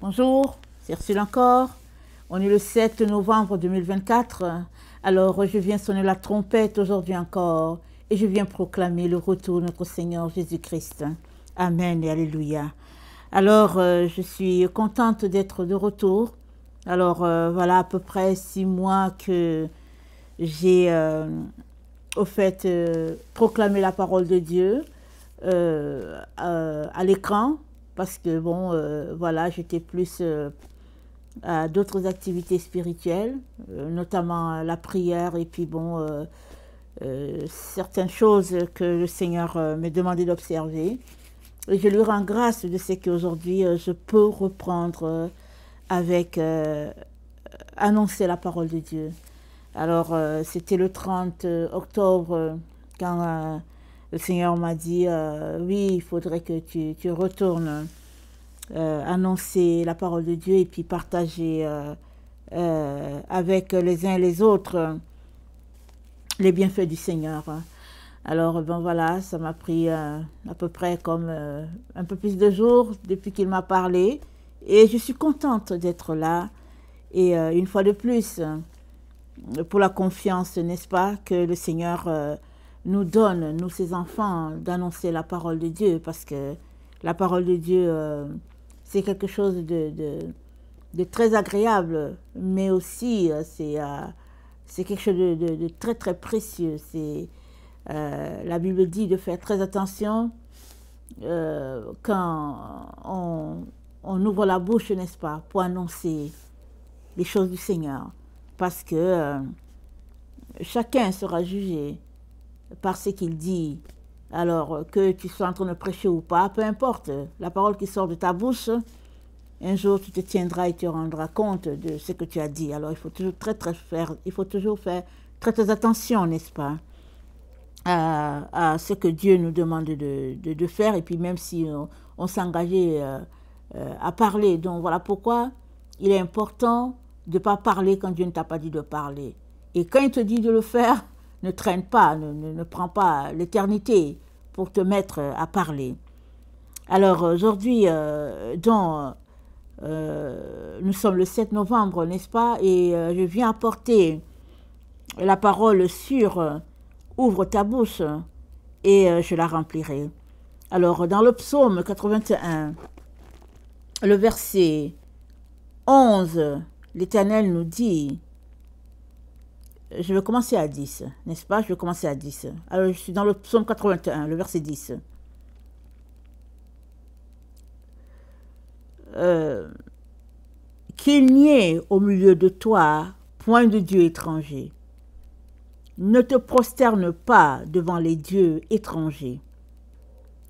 Bonjour, c'est Ursule encore. On est le 7 novembre 2024. Alors, je viens sonner la trompette aujourd'hui encore et je viens proclamer le retour de notre Seigneur Jésus-Christ. Amen et Alléluia. Alors, je suis contente d'être de retour. Alors, voilà à peu près 6 mois que j'ai, proclamé la parole de Dieu à l'écran. Parce que, bon, voilà, j'étais plus à d'autres activités spirituelles, notamment la prière et puis, bon, certaines choses que le Seigneur me demandait d'observer. Et je lui rends grâce de ce qu'aujourd'hui, je peux reprendre avec annoncer la parole de Dieu. Alors, c'était le 30 octobre quand le Seigneur m'a dit, oui, il faudrait que tu retournes annoncer la parole de Dieu et puis partager avec les uns et les autres les bienfaits du Seigneur. Alors, ben voilà, ça m'a pris à peu près comme un peu plus de jours depuis qu'il m'a parlé. Et je suis contente d'être là. Et une fois de plus, pour la confiance, n'est-ce pas, que le Seigneur nous donne, nous ses enfants, d'annoncer la parole de Dieu, parce que la parole de Dieu, c'est quelque chose de très agréable, mais aussi c'est quelque chose de très très précieux. La Bible dit de faire très attention quand on ouvre la bouche, n'est-ce pas, pour annoncer les choses du Seigneur, parce que chacun sera jugé par ce qu'il dit. Alors, que tu sois en train de prêcher ou pas, peu importe, la parole qui sort de ta bouche, un jour tu te tiendras et tu rendras compte de ce que tu as dit. Alors, il faut toujours faire très très attention, n'est-ce pas, à ce que Dieu nous demande de faire, et puis même si on s'engageait à parler. Donc, voilà pourquoi il est important de ne pas parler quand Dieu ne t'a pas dit de parler. Et quand il te dit de le faire, ne traîne pas, ne prends pas l'éternité pour te mettre à parler. Alors aujourd'hui, nous sommes le 7 novembre, n'est-ce pas? Et je viens apporter la parole sur ouvre ta bouche et je la remplirai. Alors dans le psaume 81, le verset 11, l'Éternel nous dit, je vais commencer à 10, n'est-ce pas? Je vais commencer à 10. Alors, je suis dans le psaume 81, le verset 10. Qu'il n'y ait au milieu de toi point de Dieu étranger. Ne te prosterne pas devant les dieux étrangers.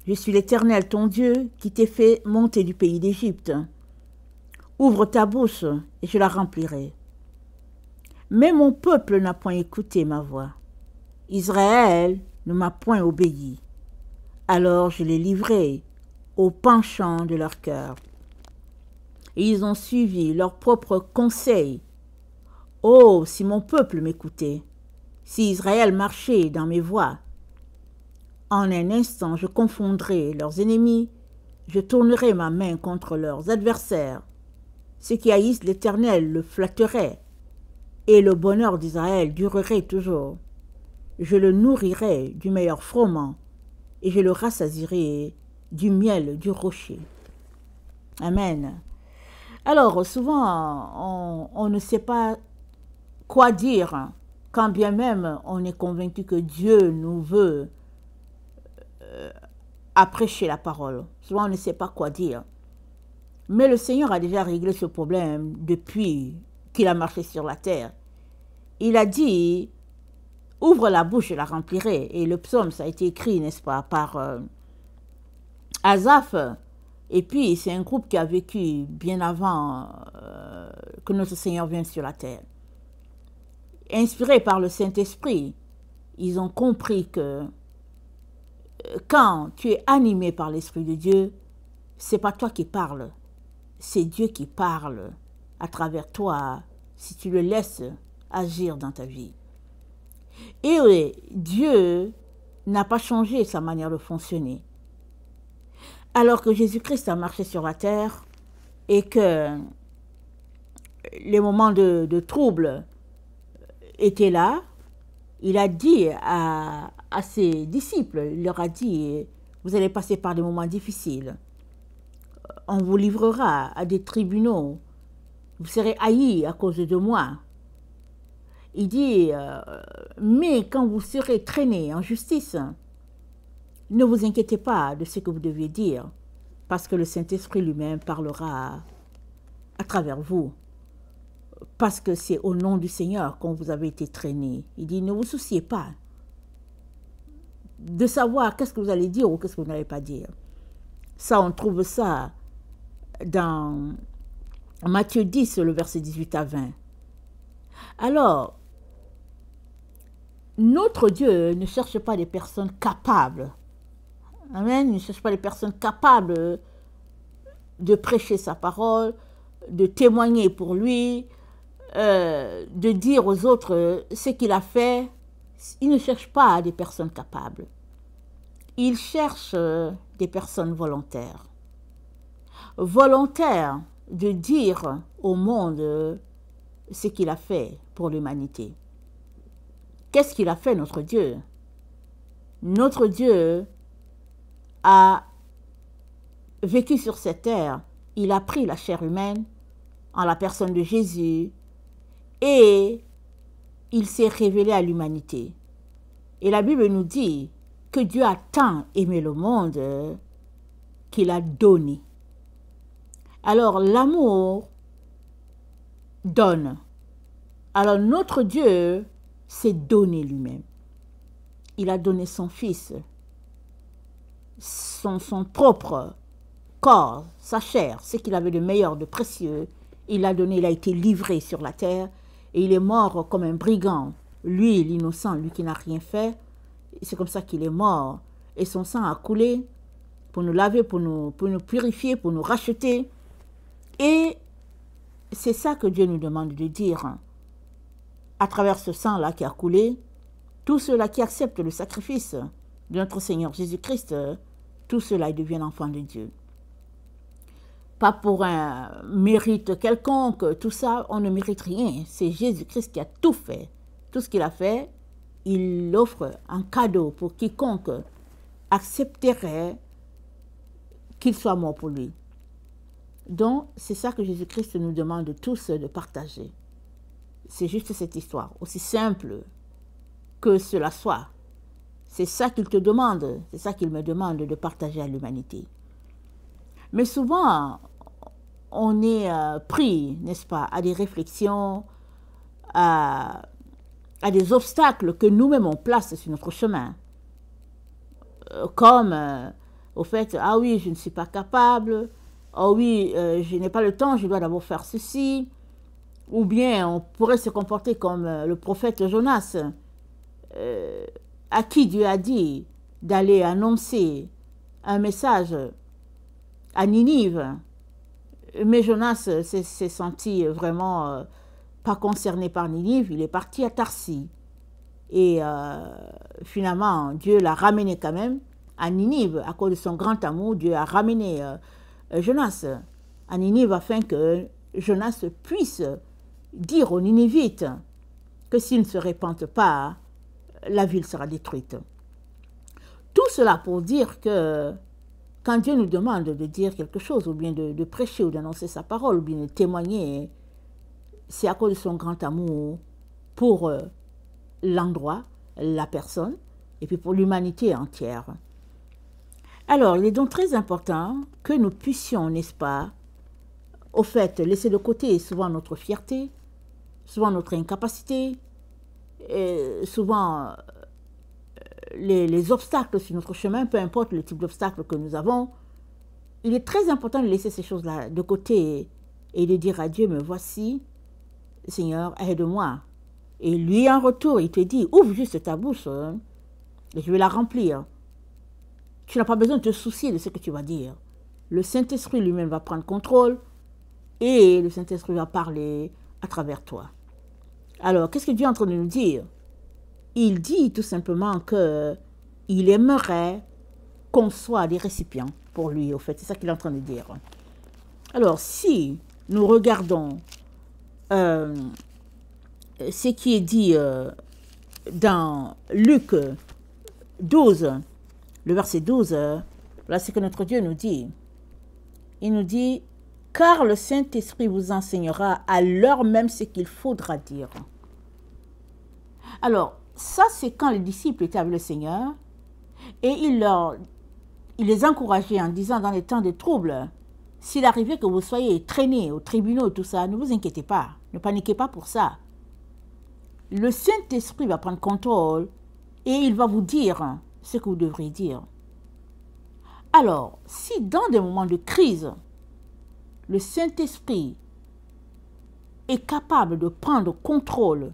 Je suis l'Éternel, ton Dieu, qui t'ai fait monter du pays d'Égypte. Ouvre ta bouche et je la remplirai. Mais mon peuple n'a point écouté ma voix. Israël ne m'a point obéi. Alors je les livrai au penchant de leur cœur. Et ils ont suivi leurs propres conseils. Oh, si mon peuple m'écoutait, si Israël marchait dans mes voies. En un instant, je confondrai leurs ennemis, je tournerai ma main contre leurs adversaires. Ceux qui haïssent l'Éternel le flatteraient. Et le bonheur d'Israël durerait toujours. Je le nourrirai du meilleur froment, et je le rassasierai du miel du rocher. Amen. Alors, souvent, on ne sait pas quoi dire, quand bien même on est convaincu que Dieu nous veut prêcher la parole. Souvent, on ne sait pas quoi dire. Mais le Seigneur a déjà réglé ce problème depuis qu'il a marché sur la terre. Il a dit, ouvre la bouche, je la remplirai. Et le psaume, ça a été écrit, n'est-ce pas, par Asaph. Et puis, c'est un groupe qui a vécu bien avant que notre Seigneur vienne sur la terre. Inspirés par le Saint-Esprit, ils ont compris que quand tu es animé par l'Esprit de Dieu, c'est pas toi qui parles, c'est Dieu qui parle à travers toi si tu le laisses agir dans ta vie. Et oui, Dieu n'a pas changé sa manière de fonctionner. Alors que Jésus-Christ a marché sur la terre, et que les moments de trouble étaient là, il a dit à ses disciples, il leur a dit, vous allez passer par des moments difficiles. On vous livrera à des tribunaux. Vous serez haïs à cause de moi. Il dit, mais quand vous serez traînés en justice, ne vous inquiétez pas de ce que vous deviez dire, parce que le Saint-Esprit lui-même parlera à travers vous. Parce que c'est au nom du Seigneur qu'on vous avez été traînés. Il dit, ne vous souciez pas de savoir qu'est-ce que vous allez dire ou qu'est-ce que vous n'allez pas dire. Ça, on trouve ça dans Matthieu 10, le verset 18 à 20. Alors, notre Dieu ne cherche pas des personnes capables. Amen. Il ne cherche pas des personnes capables de prêcher sa parole, de témoigner pour lui, de dire aux autres ce qu'il a fait. Il ne cherche pas des personnes capables. Il cherche des personnes volontaires. Volontaires de dire au monde ce qu'il a fait pour l'humanité. Qu'est-ce qu'il a fait, notre Dieu? Notre Dieu a vécu sur cette terre. Il a pris la chair humaine en la personne de Jésus et il s'est révélé à l'humanité. Et la Bible nous dit que Dieu a tant aimé le monde qu'il a donné. Alors l'amour donne. Alors notre Dieu s'est donné lui-même. Il a donné son Fils, son propre corps, sa chair, ce qu'il avait de meilleur, de précieux. Il l'a donné, il a été livré sur la terre et il est mort comme un brigand. Lui, l'innocent, lui qui n'a rien fait, c'est comme ça qu'il est mort. Et son sang a coulé pour nous laver, pour nous purifier, pour nous racheter. Et c'est ça que Dieu nous demande de dire. À travers ce sang-là qui a coulé, tous ceux-là qui acceptent le sacrifice de notre Seigneur Jésus-Christ, tous ceux-là deviennent enfants de Dieu. Pas pour un mérite quelconque, tout ça, on ne mérite rien. C'est Jésus-Christ qui a tout fait. Tout ce qu'il a fait, il l'offre en cadeau pour quiconque accepterait qu'il soit mort pour lui. Donc, c'est ça que Jésus-Christ nous demande tous de partager. C'est juste cette histoire, aussi simple que cela soit. C'est ça qu'il te demande, c'est ça qu'il me demande de partager à l'humanité. Mais souvent, on est pris, n'est-ce pas, à des réflexions, à des obstacles que nous-mêmes on place sur notre chemin. Comme au fait, ah oui, je ne suis pas capable, ah oui, je n'ai pas le temps, je dois d'abord faire ceci. Ou bien on pourrait se comporter comme le prophète Jonas, à qui Dieu a dit d'aller annoncer un message à Ninive. Mais Jonas s'est senti vraiment pas concerné par Ninive, il est parti à Tarsis. Et finalement, Dieu l'a ramené quand même à Ninive, à cause de son grand amour. Dieu a ramené Jonas à Ninive afin que Jonas puisse dire aux Ninivites que s'ils ne se répandent pas, la ville sera détruite. Tout cela pour dire que quand Dieu nous demande de dire quelque chose, ou bien de prêcher ou d'annoncer sa parole, ou bien de témoigner, c'est à cause de son grand amour pour l'endroit, la personne, et puis pour l'humanité entière. Alors, il est donc très important que nous puissions, n'est-ce pas, au fait, laisser de côté souvent notre fierté, souvent notre incapacité, et souvent les obstacles sur notre chemin, peu importe le type d'obstacle que nous avons. Il est très important de laisser ces choses-là de côté et de dire à Dieu, me voici, Seigneur, aide-moi. Et lui, en retour, il te dit, ouvre juste ta bouche, et je vais la remplir. Tu n'as pas besoin de te soucier de ce que tu vas dire. Le Saint-Esprit lui-même va prendre contrôle et le Saint-Esprit va parler à travers toi. Alors, qu'est-ce que Dieu est en train de nous dire? Il dit tout simplement qu'il aimerait qu'on soit des récipients pour lui, au fait. C'est ça qu'il est en train de dire. Alors, si nous regardons ce qui est dit dans Luc 12, le verset 12, voilà ce que notre Dieu nous dit. Il nous dit, « Car le Saint-Esprit vous enseignera à l'heure même ce qu'il faudra dire. » Alors, ça c'est quand les disciples étaient avec le Seigneur et il les encourageait en disant dans les temps de trouble, s'il arrivait que vous soyez traînés aux tribunaux et tout ça, ne vous inquiétez pas, ne paniquez pas pour ça. Le Saint-Esprit va prendre contrôle et il va vous dire ce que vous devrez dire. Alors, si dans des moments de crise, le Saint-Esprit est capable de prendre contrôle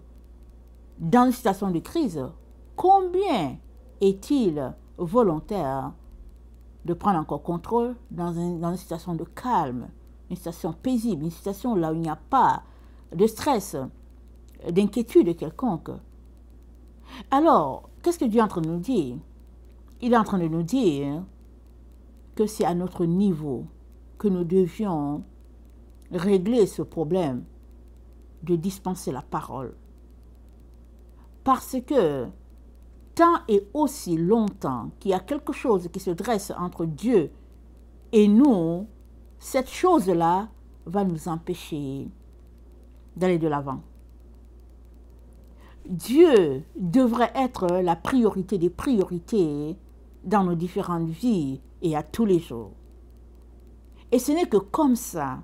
dans une situation de crise, combien est-il volontaire de prendre encore contrôle dans une situation de calme, une situation paisible, une situation là où il n'y a pas de stress, d'inquiétude quelconque. Alors, qu'est-ce que Dieu est en train de nous dire? Il est en train de nous dire que c'est à notre niveau que nous devions régler ce problème de dispenser la parole. Parce que tant et aussi longtemps qu'il y a quelque chose qui se dresse entre Dieu et nous, cette chose-là va nous empêcher d'aller de l'avant. Dieu devrait être la priorité des priorités dans nos différentes vies et à tous les jours. Et ce n'est que comme ça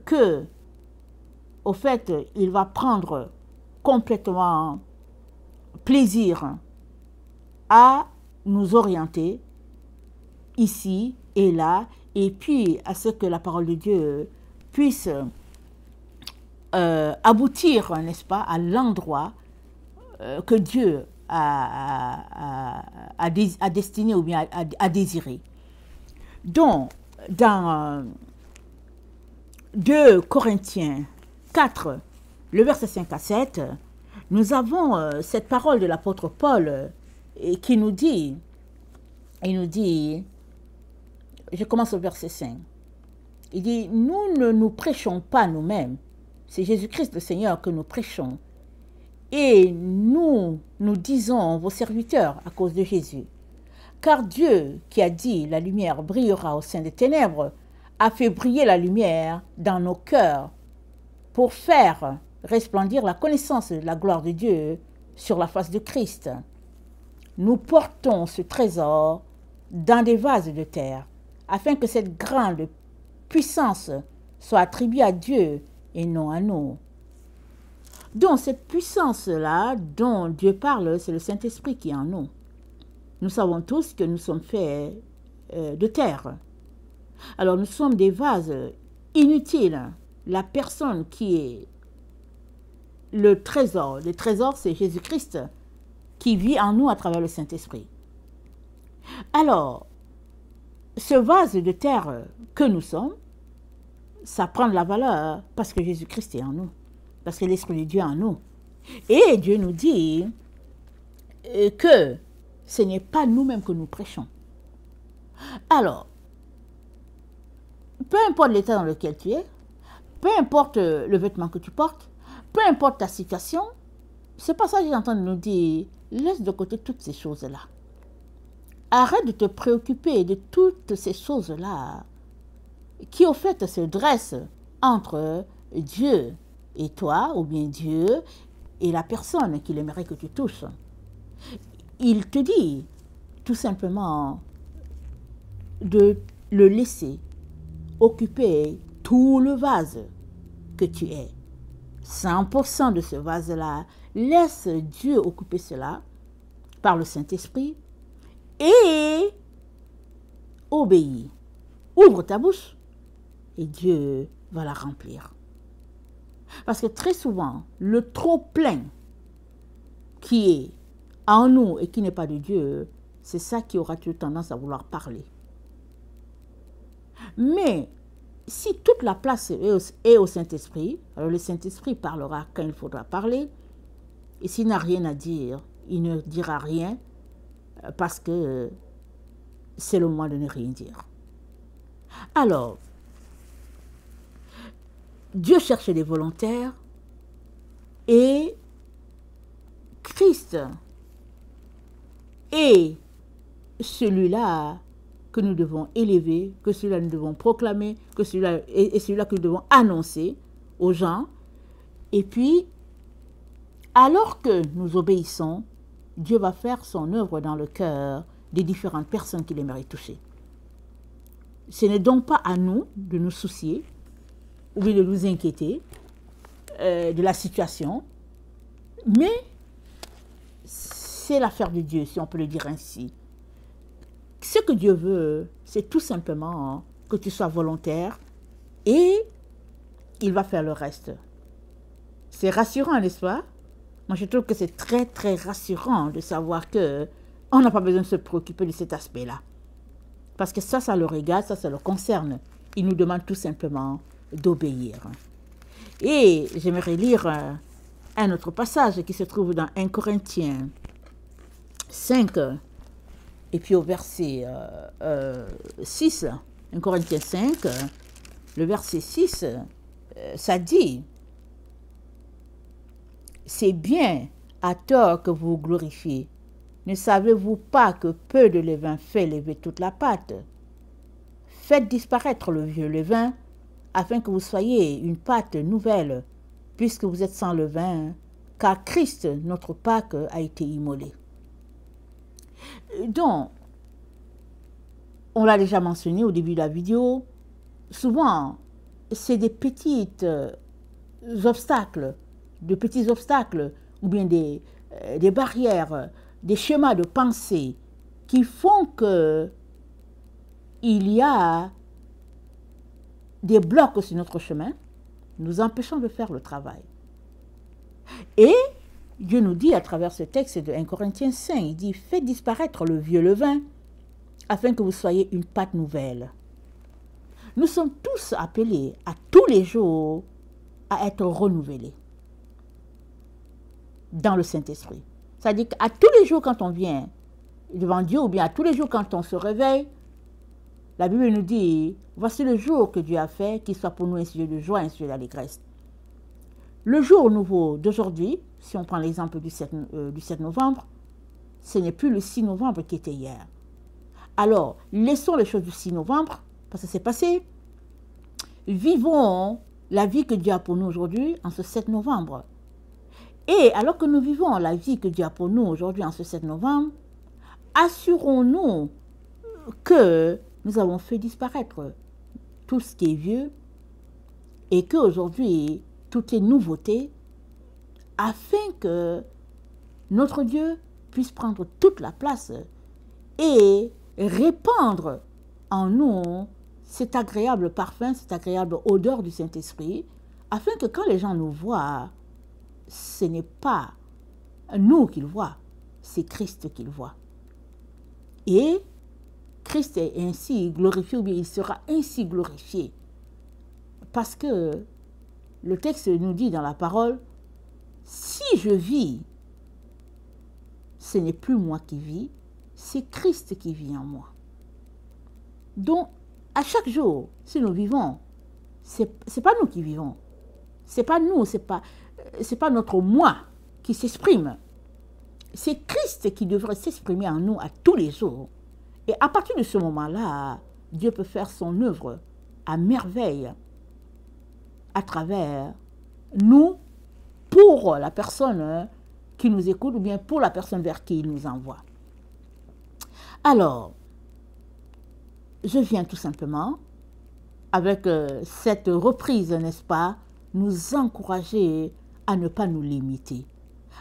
que, au fait, il va prendre complètement plaisir à nous orienter ici et là, et puis à ce que la parole de Dieu puisse aboutir, n'est-ce pas, à l'endroit que Dieu a destiné ou bien a désiré. Donc, dans 2 Corinthiens 4, le verset 5 à 7, nous avons cette parole de l'apôtre Paul qui nous dit, je commence au verset 5, il dit, nous ne nous prêchons pas nous-mêmes, c'est Jésus-Christ le Seigneur que nous prêchons, et nous disons vos serviteurs à cause de Jésus. Car Dieu qui a dit, la lumière brillera au sein des ténèbres, a fait briller la lumière dans nos cœurs pour faire resplendir la connaissance de la gloire de Dieu sur la face de Christ. Nous portons ce trésor dans des vases de terre, afin que cette grande puissance soit attribuée à Dieu et non à nous. Donc cette puissance-là dont Dieu parle, c'est le Saint-Esprit qui est en nous. Nous savons tous que nous sommes faits de terre. Alors nous sommes des vases inutiles. La personne qui est le trésor c'est Jésus-Christ qui vit en nous à travers le Saint-Esprit. Alors, ce vase de terre que nous sommes, ça prend de la valeur parce que Jésus-Christ est en nous, parce que l'Esprit de Dieu est en nous. Et Dieu nous dit que ce n'est pas nous-mêmes que nous prêchons. Alors, peu importe l'état dans lequel tu es, peu importe le vêtement que tu portes, peu importe ta situation, c'est pas ça que j'ai entendu nous dire, laisse de côté toutes ces choses-là. Arrête de te préoccuper de toutes ces choses-là qui au fait se dressent entre Dieu et toi, ou bien Dieu et la personne qu'il aimerait que tu touches. Il te dit tout simplement de le laisser occuper tout le vase que tu es. 100% de ce vase-là, laisse Dieu occuper cela par le Saint-Esprit et obéis. Ouvre ta bouche et Dieu va la remplir. Parce que très souvent, le trop-plein qui est en nous et qui n'est pas de Dieu, c'est ça qui aura toujours tendance à vouloir parler. Mais si toute la place est au Saint-Esprit, alors le Saint-Esprit parlera quand il faudra parler. Et s'il n'a rien à dire, il ne dira rien parce que c'est le moment de ne rien dire. Alors, Dieu cherche des volontaires et Christ est celui-là que nous devons élever, que celui-là nous devons proclamer, que celui-là est celui-là que nous devons annoncer aux gens. Et puis, alors que nous obéissons, Dieu va faire son œuvre dans le cœur des différentes personnes qu'il aimerait toucher. Ce n'est donc pas à nous de nous soucier ou bien de nous inquiéter de la situation, mais c'est l'affaire de Dieu, si on peut le dire ainsi. Ce que Dieu veut, c'est tout simplement que tu sois volontaire et il va faire le reste. C'est rassurant, n'est-ce pas? Moi, je trouve que c'est très, très rassurant de savoir qu'on n'a pas besoin de se préoccuper de cet aspect-là. Parce que ça le regarde, ça le concerne. Il nous demande tout simplement d'obéir. Et j'aimerais lire un autre passage qui se trouve dans 1 Corinthiens 5, et puis au verset 6, 1 Corinthiens 5, le verset 6, ça dit, « C'est bien à tort que vous vous glorifiez. Ne savez-vous pas que peu de levain fait lever toute la pâte? Faites disparaître le vieux levain, afin que vous soyez une pâte nouvelle, puisque vous êtes sans levain, car Christ, notre Pâque, a été immolé. » Donc, on l'a déjà mentionné au début de la vidéo, souvent, c'est des petits obstacles, ou bien des barrières, des schémas de pensée qui font que il y a des blocs sur notre chemin, nous empêchant de faire le travail. Et Dieu nous dit à travers ce texte de 1 Corinthiens 5, il dit « Faites disparaître le vieux levain, afin que vous soyez une pâte nouvelle. » Nous sommes tous appelés à tous les jours à être renouvelés dans le Saint-Esprit. C'est-à-dire qu'à tous les jours quand on vient devant Dieu, ou bien à tous les jours quand on se réveille, la Bible nous dit, voici le jour que Dieu a fait, qu'il soit pour nous un sujet de joie, un sujet d'allégresse. Le jour nouveau d'aujourd'hui, si on prend l'exemple du 7 novembre, ce n'est plus le 6 novembre qui était hier. Alors, laissons les choses du 6 novembre, parce que c'est passé. Vivons la vie que Dieu a pour nous aujourd'hui en ce 7 novembre. Et alors que nous vivons la vie que Dieu a pour nous aujourd'hui en ce 7 novembre, assurons-nous que nous avons fait disparaître tout ce qui est vieux et qu'aujourd'hui, tout est nouveauté, afin que notre Dieu puisse prendre toute la place et répandre en nous cet agréable parfum, cette agréable odeur du Saint-Esprit, afin que quand les gens nous voient, ce n'est pas nous qu'ils voient, c'est Christ qu'ils voient. Et Christ est ainsi glorifié, ou bien il sera ainsi glorifié. Parce que le texte nous dit dans la parole, si je vis, ce n'est plus moi qui vis, c'est Christ qui vit en moi. Donc, à chaque jour, si nous vivons, c'est pas nous qui vivons. C'est pas nous, c'est pas notre moi qui s'exprime. C'est Christ qui devrait s'exprimer en nous à tous les jours. Et à partir de ce moment-là, Dieu peut faire son œuvre à merveille à travers nous, pour la personne qui nous écoute ou bien pour la personne vers qui il nous envoie. Alors, je viens tout simplement, avec cette reprise, n'est-ce pas, nous encourager à ne pas nous limiter,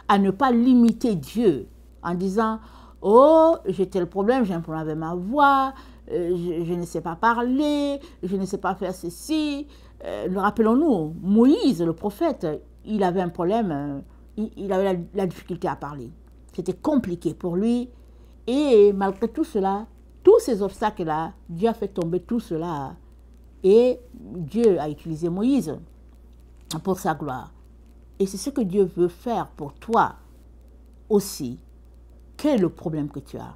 à ne pas limiter Dieu en disant « Oh, j'ai tel problème, j'ai un problème avec ma voix, je ne sais pas parler, je ne sais pas faire ceci. » Rappelons-nous, Moïse, le prophète, il avait un problème, il avait la difficulté à parler. C'était compliqué pour lui. Et malgré tout cela, tous ces obstacles-là, Dieu a fait tomber tout cela. Et Dieu a utilisé Moïse pour sa gloire. Et c'est ce que Dieu veut faire pour toi aussi. Quel est le problème que tu as?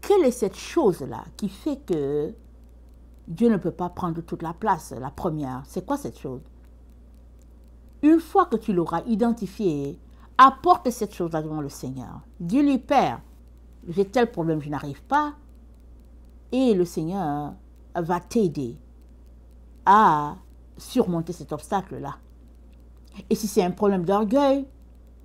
Quelle est cette chose-là qui fait que Dieu ne peut pas prendre toute la place. La première, c'est quoi cette chose? Une fois que tu l'auras identifié, apporte cette chose-là devant le Seigneur. Dis-lui, Père, j'ai tel problème, je n'arrive pas. Et le Seigneur va t'aider à surmonter cet obstacle-là. Et si c'est un problème d'orgueil,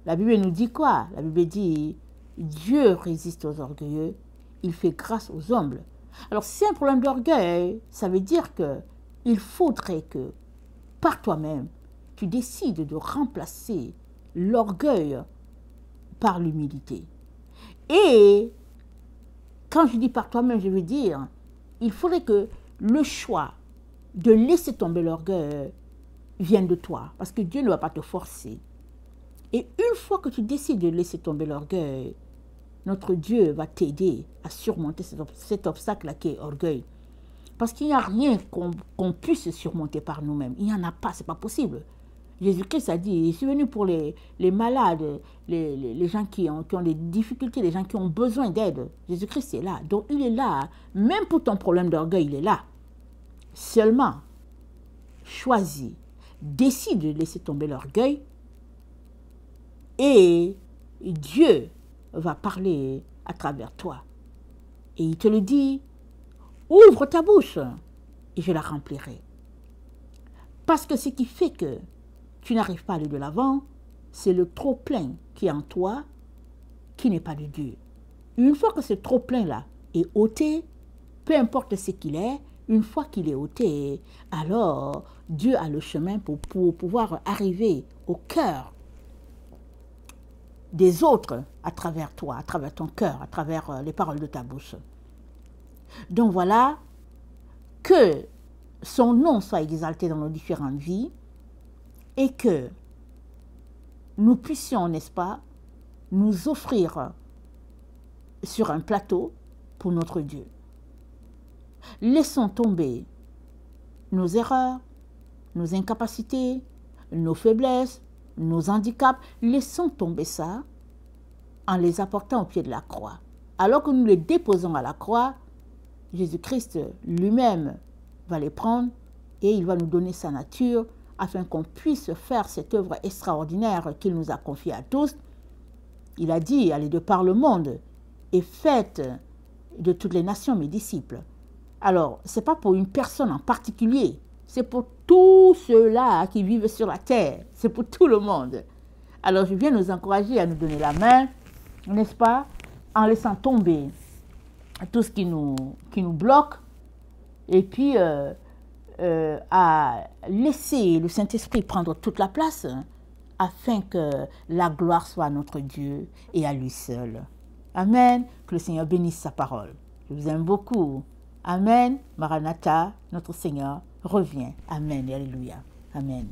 la Bible nous dit quoi? La Bible dit, Dieu résiste aux orgueilleux, il fait grâce aux humbles. Alors si c'est un problème d'orgueil, ça veut dire qu'il faudrait que, par toi-même, tu décides de remplacer l'orgueil par l'humilité. Et quand je dis par toi-même, je veux dire, il faudrait que le choix de laisser tomber l'orgueil vienne de toi, parce que Dieu ne va pas te forcer. Et une fois que tu décides de laisser tomber l'orgueil, notre Dieu va t'aider à surmonter cet obstacle-là qui est orgueil. Parce qu'il n'y a rien qu'on puisse surmonter par nous-mêmes. Il n'y en a pas, ce n'est pas possible. Jésus-Christ a dit, je suis venu pour les malades, les gens qui ont des difficultés, les gens qui ont besoin d'aide. Jésus-Christ est là. Donc il est là. Même pour ton problème d'orgueil, il est là. Seulement, choisis, décide de laisser tomber l'orgueil et Dieu va parler à travers toi. Et il te le dit, ouvre ta bouche et je la remplirai. Parce que ce qui fait que tu n'arrives pas à aller de l'avant, c'est le trop-plein qui est en toi, qui n'est pas de Dieu. Une fois que ce trop-plein-là est ôté, peu importe ce qu'il est, une fois qu'il est ôté, alors Dieu a le chemin pour pouvoir arriver au cœur des autres à travers toi, à travers ton cœur, à travers les paroles de ta bouche. Donc voilà, que son nom soit exalté dans nos différentes vies et que nous puissions, n'est-ce pas, nous offrir sur un plateau pour notre Dieu. Laissons tomber nos erreurs, nos incapacités, nos faiblesses, nos handicaps. Laissons tomber ça en les apportant au pied de la croix. Alors que nous les déposons à la croix, Jésus-Christ lui-même va les prendre et il va nous donner sa nature afin qu'on puisse faire cette œuvre extraordinaire qu'il nous a confiée à tous. Il a dit, allez de par le monde et faites de toutes les nations mes disciples. Alors, ce n'est pas pour une personne en particulier, c'est pour tous ceux-là qui vivent sur la terre, c'est pour tout le monde. Alors, je viens nous encourager à nous donner la main, n'est-ce pas, en laissant tomber tout ce qui nous bloque, et puis à laisser le Saint-Esprit prendre toute la place, afin que la gloire soit à notre Dieu et à lui seul. Amen. Que le Seigneur bénisse sa parole. Je vous aime beaucoup. Amen. Maranatha, notre Seigneur revient. Amen et alléluia. Amen.